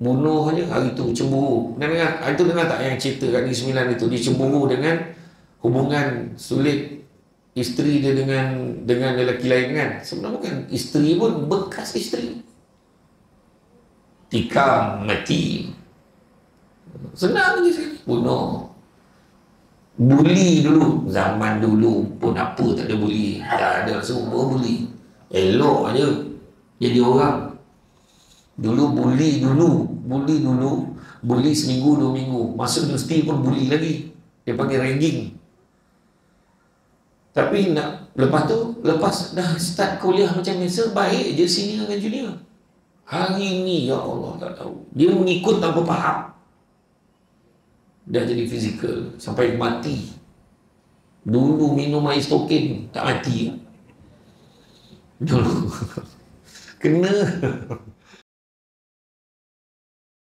bunuh je. Hari tu cemburu. Hari tu dengar tak yang cerita kat Negeri Sembilan itu, dia cemburu dengan hubungan sulit isteri dia dengan lelaki lain kan. Sebenarnya bukan isteri pun, bekas isteri. Tikam mati. Senang je sekali. Bunuh. Buli dulu. Zaman dulu pun apa tak ada buli. Tak ada semua buli. Elok aja jadi orang. Dulu buli dulu. Buli seminggu 2 minggu. Masuk universiti pun buli lagi. Dia panggil ragging. Tapi lepas dah start kuliah macam biasa, baik je senior dengan junior. Hari ni ya Allah tak tahu. Dia mengikut tanpa faham. Dah jadi fizikal sampai mati. Dulu minum air stokin tak mati. Dulu kena